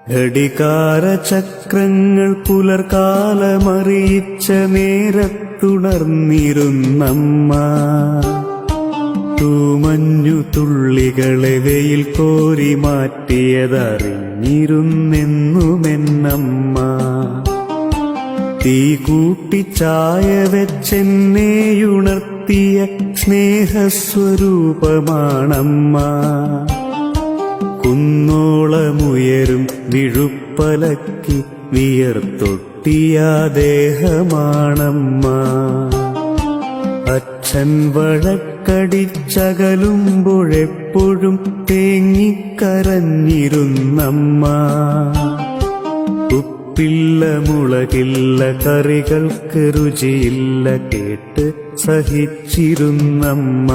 ഘടികാരചക്രങ്ങൾ പുലർകാലമറിയിച്ച നേരത്തുണർന്നിരുന്നമ്മ. തൂമഞ്ഞു തുള്ളികളെ വെയിൽ കോരി മാറ്റിയതറിഞ്ഞിരുന്നെന്നുമെന്നമ്മ. തീ കൂട്ടി ചായ വെച്ചെന്നെയുണർത്തിയ സ്നേഹസ്വരൂപമാണമ്മ. കുന്നോളമുയരും വിഴുപ്പലക്കി വിയർത്തൊട്ടിയ ദേഹമാണമ്മ. അച്ഛൻ വഴക്കടിച്ചകലുമ്പോഴെപ്പോഴും തേങ്ങിക്കരഞ്ഞിരുന്നമ്മ. ഉപ്പില്ല മുളകില്ല കറികൾക്ക് രുചിയില്ല കേട്ട് സഹിച്ചിരുന്നമ്മ.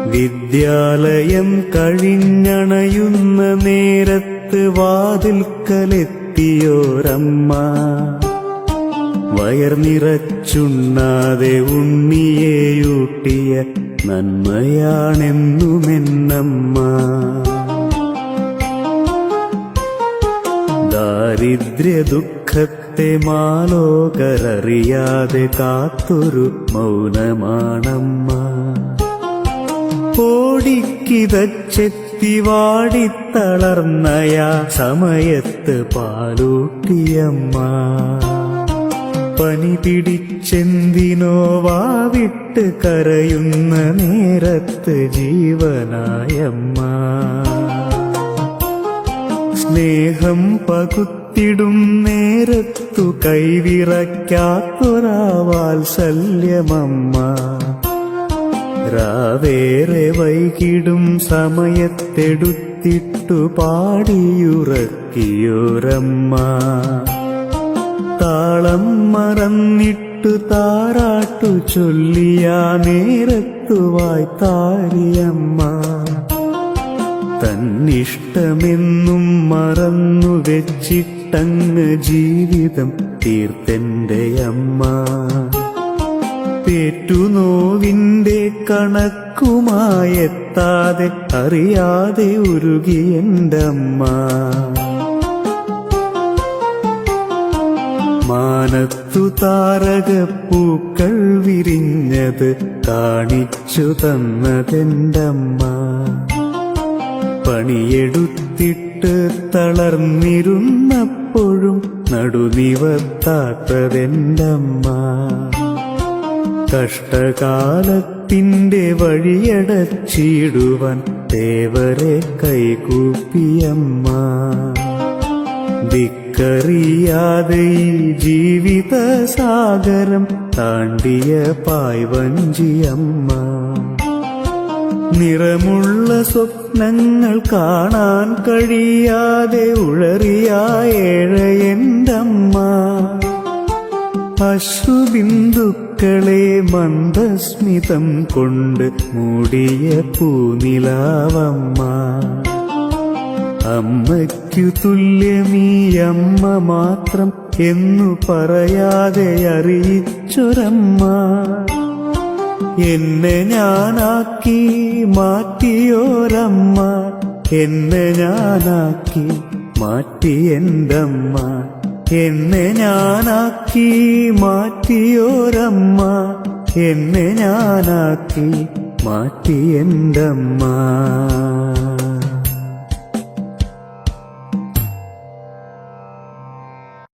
വിദ്യാലയം കഴിഞ്ഞണയുന്ന നേരത്ത് വാതിൽക്കലെത്തിയോരമ്മ. വയർ നിറച്ചുണ്ണാതെ ഉണ്ണിയെയൂട്ടിയ നന്മയാണെന്നുമെന്നമ്മ. ദാരിദ്ര്യ ദുഃഖത്തെ മാലോകരറിയാതെ കാത്തൊരു മൗനമാണമ്മ. ഓടിക്കിതച്ചെത്തി വാടിത്തളർന്നയാ സമയത്ത് പാലൂട്ടിയമ്മ. പനി പിടിച്ചെന്തിനോ വാവിട്ട് കരയുന്ന നേരത്ത് ജീവനായമ്മ. സ്നേഹം പകുത്തിടും നേരത്തു കൈവിറയ്ക്കാത്തൊരാ വാത്സല്യമമ്മ. രാവേറെ വൈകിടും സമയത്തെടുത്തിട്ടു പാടിയുറക്കിയോരമ്മ. താളം മറന്നിട്ടു താരാട്ടു ചൊല്ലിയ നേരത്തു വായ്ത്താരിയമ്മ. തന്നിഷ്ടമെന്നും മറന്നു വെച്ചിട്ടങ്ങ് ജീവിതം തീർത്തെന്റെ അമ്മ. പേറ്റുനോവിന്റെ കണക്കുമായെത്താതെ അറിയാതെ ഉരുകിയെൻ്റമ്മ. മാനത്തു താരകപ്പൂക്കൾ വിരിഞ്ഞത് കാണിച്ചു തന്നതെൻ്റമ്മ. പണിയെടുത്തിട്ട് തളർന്നിരുന്നപ്പോഴും നടുനിവർത്താത്തതെൻ്റമ്മ. കഷ്ടകാലത്തിന്റെ വഴിയടച്ചിടുവാൻ ദേവരെ കൈകൂപ്പിയമ്മ. ദിക്കറിയാതെ ഈ ജീവിത സാഗരം താണ്ടിയ പായ്വഞ്ചിയമ്മ. നിറമുള്ള സ്വപ്നങ്ങൾ കാണാൻ കഴിയാതെ ഉഴറിയ ഏഴയെൻ്റമ്മ. അശ്രുബിന്ദുക്കളെ മന്ദസ്മിതം കൊണ്ട് മൂടിയ പൂനിലാവമ്മ. അമ്മയ്ക്കു തുല്യമീ അമ്മ മാത്രം എന്നു പറയാതെ അറിയിച്ചൊരമ്മ. എന്നെ ഞാനാക്കി മാറ്റിയോരമ്മ. എന്നെ ഞാനാക്കി മാറ്റിയെൻ്റമ്മ. എന്നെ ഞാനാക്കി മാറ്റിയോരമ്മ. എന്നെ ഞാനാക്കി മാറ്റിയെൻ്റമ്മ.